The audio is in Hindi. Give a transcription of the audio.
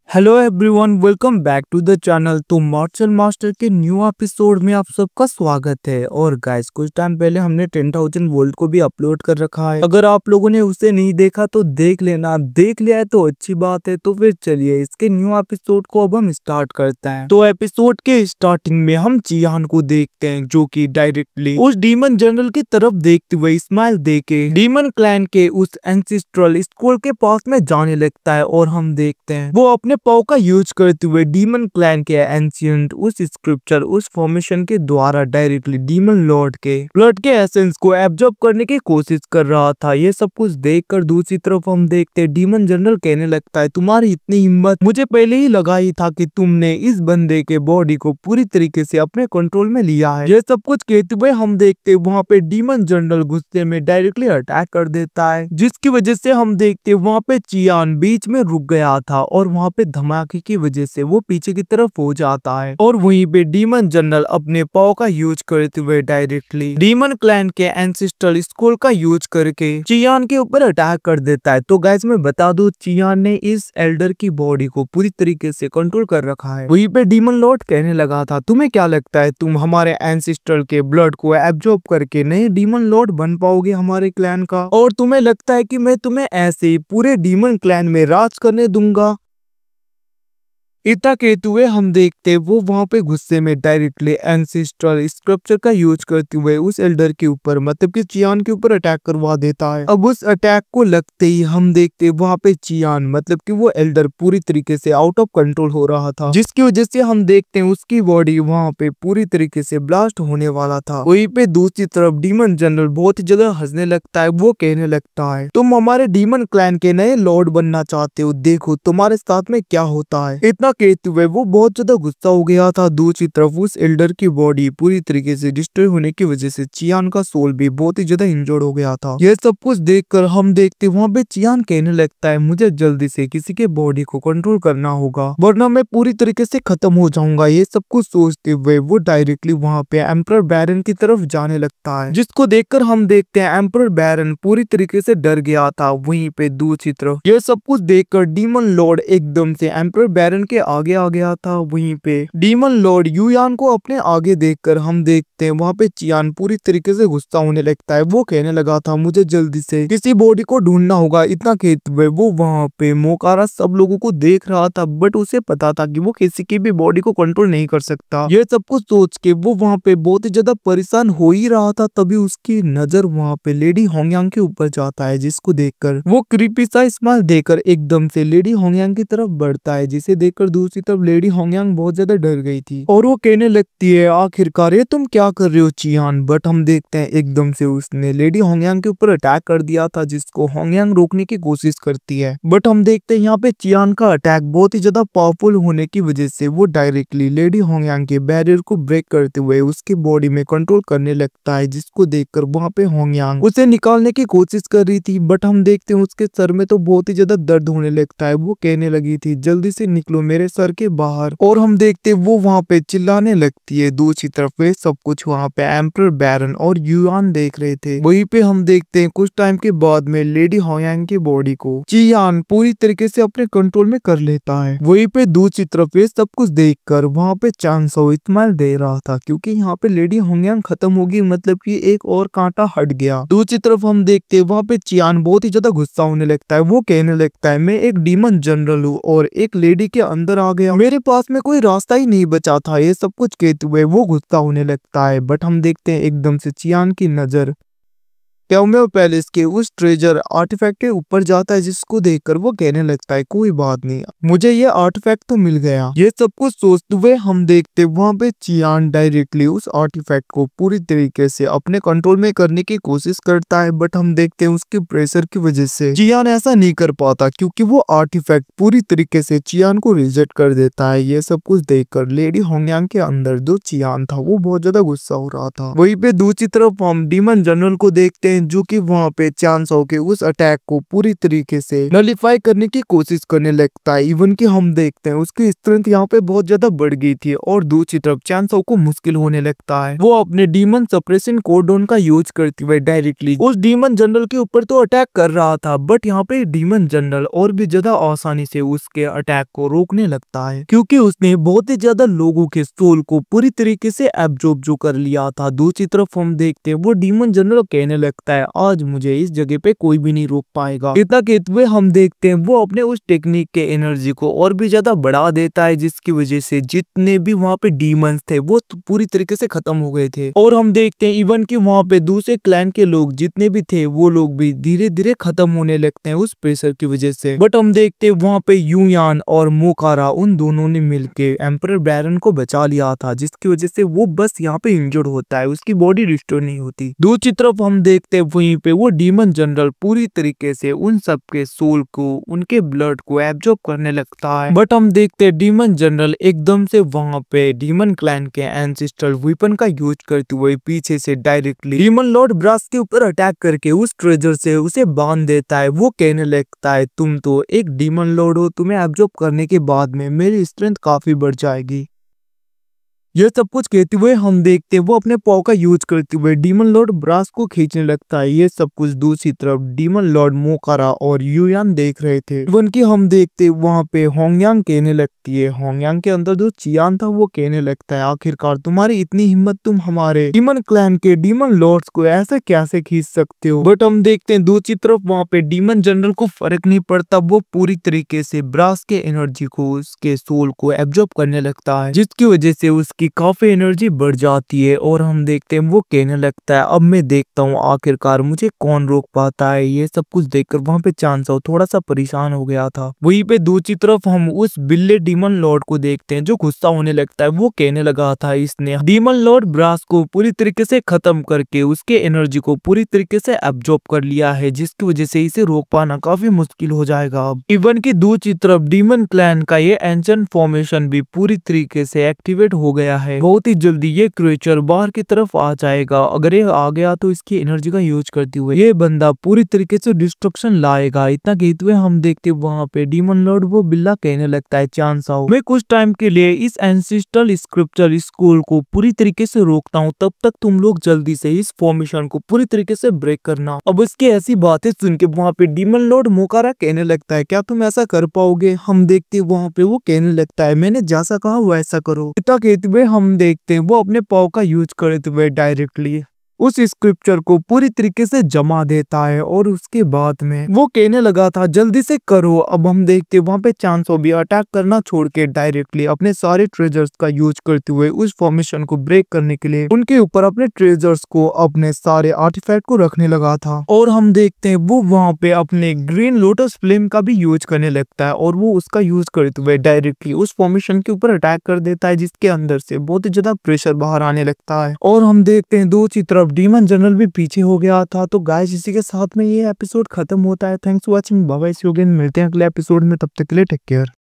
Hello everyone, welcome back to the channel. तो मार्शल मास्टर के न्यू एपिसोड में आप सबका स्वागत है। और गाइस, कुछ टाइम पहले हमने 10,000 वोल्ट को भी अपलोड कर रखा है। अगर आप लोगों ने उसे नहीं देखा तो देख लेना। देख लिया है तो अच्छी बात है। तो फिर चलिए इसके न्यू एपिसोड को अब हम स्टार्ट करते हैं। तो एपिसोड के स्टार्टिंग में हम चियान को देखते हैं, जो कि डायरेक्टली उस डीमन जनरल की तरफ देखते हुए स्माइल देके डीमन क्लैन के उस एंसेस्ट्रल स्कूल के पास में जाने लगता है। और हम देखते हैं वो अपने पाव का यूज करते हुए डीमन क्लैन के एंशिएंट उस स्क्रिप्चर उस फॉर्मेशन के द्वारा डायरेक्टली डीमन लॉर्ड के ब्लड के एसेंस को एब्जॉर्ब करने की कोशिश कर रहा था। ये सब कुछ देखकर दूसरी तरफ हम देखते डीमन जनरल कहने लगता है, तुम्हारी इतनी हिम्मत, मुझे पहले ही लगा ही था कि तुमने इस बंदे के बॉडी को पूरी तरीके से अपने कंट्रोल में लिया है। ये सब कुछ कहते हुए हम देखते वहाँ पे डीमन जनरल गुस्से में डायरेक्टली अटैक कर देता है, जिसकी वजह से हम देखते वहाँ पे चियान बीच में रुक गया था और वहाँ पे धमाके की वजह से वो पीछे की तरफ हो जाता है। और वहीं पे डीमन जनरल अपने पाव का यूज करते हुए डायरेक्टली डीमन क्लैन के एंसेस्ट्रल स्कूल का यूज करके चियान के ऊपर अटैक कर देता है। तो गाइस, मैं बता दूं, चियान ने इस एल्डर की बॉडी को पूरी तरीके से कंट्रोल कर रखा है। वहीं पे डीमन लॉर्ड कहने लगा था, तुम्हें क्या लगता है तुम हमारे एंसेस्ट्रल के ब्लड को एब्जॉर्ब करके नए डीमन लॉर्ड बन पाओगे हमारे क्लैन का? और तुम्हें लगता है कि मैं तुम्हें ऐसे ही पूरे डीमन क्लैन में राज करने दूंगा? इतना कहते हुए हम देखते वो वहां पे गुस्से में डायरेक्टली एंसेस्ट्रल स्क्रप्चर का यूज करते हुए उस एल्डर के ऊपर, मतलब कि चियान के ऊपर अटैक करवा देता है। अब उस अटैक को लगते ही हम देखते वहां पे चियान, मतलब कि वो एल्डर पूरी तरीके से आउट ऑफ कंट्रोल हो रहा था, जिसकी वजह से हम देखते हैं उसकी बॉडी वहां पे पूरी तरीके से ब्लास्ट होने वाला था। वहीं पे दूसरी तरफ डीमन जनरल बहुत ही ज्यादा हंसने लगता है। वो कहने लगता है, तुम हमारे डीमन क्लैन के नए लॉर्ड बनना चाहते हो, देखो तुम्हारे साथ में क्या होता है। इतना कहते हुए वो बहुत ज्यादा गुस्सा हो गया था। दूसरी तरफ उस एल्डर की बॉडी पूरी तरीके से डिस्ट्रॉय होने की वजह से चियान का सोल भी बहुत ही ज्यादा इंजर्ड हो गया था। यह सब कुछ देखकर हम देखते वहाँ पे चियान कहने लगता है, मुझे जल्दी से किसी के बॉडी को कंट्रोल करना होगा, वरना मैं पूरी तरीके से खत्म हो जाऊंगा। ये सब कुछ सोचते हुए वो डायरेक्टली वहाँ पे एम्परर बैरन की तरफ जाने लगता है, जिसको देखकर हम देखते हैं एम्परर बैरन पूरी तरीके से डर गया था। वहीं पे दूसरी तरफ यह सब कुछ देखकर डीमन लॉर्ड एकदम से एम्परर बैरन के आगे आ गया था। वहीं पे डीमन लॉर्ड युयान को अपने आगे देखकर हम देखते हैं वहाँ पे चियान पूरी तरीके से गुस्सा होने लगता है। वो कहने लगा था, मुझे जल्दी से किसी बॉडी को ढूंढना होगा। इतना कहते हुए वो वहाँ पे मोकारा सब लोगों को देख रहा था, बट उसे पता था कि वो किसी की भी बॉडी को कंट्रोल नहीं कर सकता। ये सब कुछ सोच के वो वहाँ पे बहुत ही ज्यादा परेशान हो ही रहा था, तभी उसकी नजर वहाँ पे लेडी होंगयांग के ऊपर जाता है, जिसको देखकर वो क्रीपी सा स्माइल देकर एकदम से लेडी होंगयांग की तरफ बढ़ता है, जिसे देखकर दूसरी तरफ लेडी होंगयांग बहुत ज्यादा डर गई थी और वो कहने लगती है, आखिरकार ये तुम क्या कर रहे हो चियान? बट हम देखते हैं एकदम से उसने लेडी होंगयांग के ऊपर अटैक कर दिया था, जिसको होंगयांग रोकने की कोशिश करती है। बट हम देखते हैं यहाँ पे चियान का अटैक बहुत ही ज्यादा पावरफुल होने की वजह से वो डायरेक्टली लेडी होंगयांग के बैरियर को ब्रेक करते हुए उसकी बॉडी में कंट्रोल करने लगता है, जिसको देखकर वहाँ पे होंगयांग उसे निकालने की कोशिश कर रही थी। बट हम देखते हैं उसके सर में तो बहुत ही ज्यादा दर्द होने लगता है। वो कहने लगी थी, जल्दी से निकलो मेरे सर के बाहर। और हम देखते वो वहाँ पे चिल्लाने लगती है। दूसरी तरफ वे सब कुछ वहाँ पे एम्परर बैरन और युआन देख रहे थे। वहीं पे हम देखते हैं कुछ टाइम के बाद में लेडी होंगयांग की बॉडी को चियान पूरी तरीके से अपने कंट्रोल में कर लेता है। वहीं पे दूसरी तरफ ये सब कुछ देखकर वहाँ पे चांसो इस्माइल दे रहा था, क्योंकि यहाँ पे लेडी होंगयांग खत्म होगी, मतलब कि एक और कांटा हट गया। दूसरी तरफ हम देखते हैं वहाँ पे चियान बहुत ही ज्यादा गुस्सा होने लगता है। वो कहने लगता है, मैं एक डीमन जनरल हूँ और एक लेडी के अंदर आ गया, मेरे पास में कोई रास्ता ही नहीं बचा था। ये सब कुछ कहते हुए वो गुस्सा होने लगता है। बट हम देखते हैं एकदम से चियान की नजर क्याओमियो पैलेस के उस ट्रेजर आर्टिफैक्ट के ऊपर जाता है, जिसको देखकर वो कहने लगता है, कोई बात नहीं, मुझे ये आर्टिफैक्ट तो मिल गया। ये सब कुछ सोचते हुए हम देखते वहाँ पे चियान डायरेक्टली उस आर्टिफैक्ट को पूरी तरीके से अपने कंट्रोल में करने की कोशिश करता है। बट हम देखते हैं उसके प्रेशर की वजह से चियान ऐसा नहीं कर पाता, क्योंकि वो आर्टिफैक्ट पूरी तरीके से चियान को रिजेक्ट कर देता है। ये सब कुछ देखकर लेडी होंगयांग के अंदर जो चियान था वो बहुत ज्यादा गुस्सा हो रहा था। वहीं पे दूसरी तरफ हम डीमन जनरल को देखते हैं, हैं जो कि वहाँ पे चान साओ के उस अटैक को पूरी तरीके से नलिफाई करने की कोशिश करने लगता है। इवन कि हम देखते हैं उसकी स्ट्रेंथ यहाँ पे बहुत ज्यादा बढ़ गई थी और दूसरी तरफ चान साओ को मुश्किल होने लगता है। वो अपने डीमन सप्रेशन कोडॉन का यूज करते हुए डायरेक्टली उस डीमन जनरल के ऊपर तो अटैक कर रहा था, बट यहाँ पे डीमन जनरल और भी ज्यादा आसानी से उसके अटैक को रोकने लगता है क्योंकि उसने बहुत ही ज्यादा लोगों के सोल को पूरी तरीके से एब्जॉर्ब जो कर लिया था। दूसरी तरफ हम देखते हैं वो डीमन जनरल कहने लगता है आज मुझे इस जगह पे कोई भी नहीं रोक पाएगा। इतना कहते हुए हम देखते हैं वो अपने उस टेक्निक के एनर्जी को और भी ज्यादा बढ़ा देता है जिसकी वजह से जितने भी वहाँ पे डीमंस थे वो पूरी तरीके से खत्म हो गए थे। और हम देखते हैं इवन कि वहाँ पे दूसरे क्लैन के लोग जितने भी थे वो लोग भी धीरे धीरे खत्म होने लगते हैं उस प्रेशर की वजह से। बट हम देखते हैं वहाँ पे यूयान और मोकारा उन दोनों ने मिलके एम्परर बैरन को बचा लिया था जिसकी वजह से वो बस यहाँ पे इंजर्ड होता है, उसकी बॉडी रिस्टोर नहीं होती। दूसरी तरफ हम देखते हैं वहीं पे वो डीमन जनरल पूरी तरीके से उन सबके सोल को उनके ब्लड को एब्जॉर्ब करने लगता है। बट हम देखते हैं डीमन जनरल एकदम से वहाँ पे डीमन क्लैन के एंसेस्ट्रल वेपन का यूज करते हुए पीछे से डायरेक्टली डीमन लॉर्ड ब्रास के ऊपर अटैक करके उस ट्रेजर से उसे बांध देता है। वो कहने लगता है तुम तो एक डीमन लॉर्ड हो, तुम्हें एब्जॉर्ब करने के बाद में मेरी स्ट्रेंथ काफी बढ़ जाएगी। ये सब कुछ कहते हुए हम देखते हैं वो अपने पाव का यूज करते हुए डीमन लॉर्ड ब्रास को खींचने लगता है। ये सब कुछ दूसरी तरफ डीमन लॉर्ड मोकारा और यूयान देख रहे थे। इवन कि हम देखते वहाँ पे होंगयांग कहने लगती है, होंगयांग के अंदर जो चियान था वो कहने लगता है आखिरकार तुम्हारी इतनी हिम्मत, तुम हमारे डीमन क्लैन के डीमन लॉर्ड्स को ऐसे कैसे खींच सकते हो। बट हम देखते हैं दूसरी तरफ वहाँ पे डीमन जनरल को फर्क नहीं पड़ता, वो पूरी तरीके से ब्रास के एनर्जी को उसके सोल को एब्जॉर्ब करने लगता है जिसकी वजह से उसकी काफी एनर्जी बढ़ जाती है। और हम देखते हैं वो कहने लगता है अब मैं देखता हूँ आखिरकार मुझे कौन रोक पाता है। ये सब कुछ देखकर वहाँ पे चान साओ थोड़ा सा परेशान हो गया था। वहीं पे दूसरी तरफ हम उस बिल्ले डीमन लॉर्ड को देखते हैं जो गुस्सा होने लगता है। वो कहने लगा था इसने डीमन लॉर्ड ब्रास को पूरी तरीके से खत्म करके उसके एनर्जी को पूरी तरीके से एब्जॉर्ब कर लिया है जिसकी वजह से इसे रोक पाना काफी मुश्किल हो जाएगा अब। इवन की दूसरी तरफ डीमन क्लैन का ये एंशिएंट फॉर्मेशन भी पूरी तरीके से एक्टिवेट हो गया है। बहुत ही जल्दी ये क्रिएचर बाहर की तरफ आ जाएगा। अगर ये आ गया तो इसकी एनर्जी का यूज करते हुए ये बंदा पूरी तरीके से डिस्ट्रक्शन लाएगा। इतना कहते हुए हम देखते वहाँ पे डीमन लॉर्ड वो बिल्ला कहने लगता है चान साओ मैं कुछ टाइम के लिए इस एंसेस्ट्रल स्क्रिप्चर स्कूल को पूरी तरीके से रोकता हूँ, तब तक तुम लोग जल्दी से इस फॉर्मेशन को पूरी तरीके से ब्रेक करना। अब उसकी ऐसी बातें सुन के वहाँ पे डीमन लॉर्ड मोकारा कहने लगता है क्या तुम ऐसा कर पाओगे। हम देखते वहाँ पे वो कहने लगता है मैंने जैसा कहा वैसा करो। इतना कहते हुए हम देखते हैं वो अपने पाव का यूज करते हुए डायरेक्टली उस स्क्रिप्चर को पूरी तरीके से जमा देता है और उसके बाद में वो कहने लगा था जल्दी से करो। अब हम देखते वहाँ पे चान साओ भी अटैक करना छोड़ के डायरेक्टली अपने सारे ट्रेजर्स का यूज करते हुए उस फॉर्मेशन को ब्रेक करने के लिए उनके ऊपर अपने ट्रेजर्स को अपने सारे आर्टिफैक्ट को रखने लगा था। और हम देखते हैं वो वहाँ पे अपने ग्रीन लोटस फ्लेम का भी यूज करने लगता है और वो उसका यूज करते हुए डायरेक्टली उस फॉर्मेशन के ऊपर अटैक कर देता है जिसके अंदर से बहुत ही ज्यादा प्रेशर बाहर आने लगता है। और हम देखते हैं दूसरी तरफ डीमन जनरल भी पीछे हो गया था। तो गाइस इसी के साथ में ये एपिसोड खत्म होता है। Thanks for watching, bye bye, see you again, मिलते हैं अगले एपिसोड में, तब तक के लिए टेक केयर।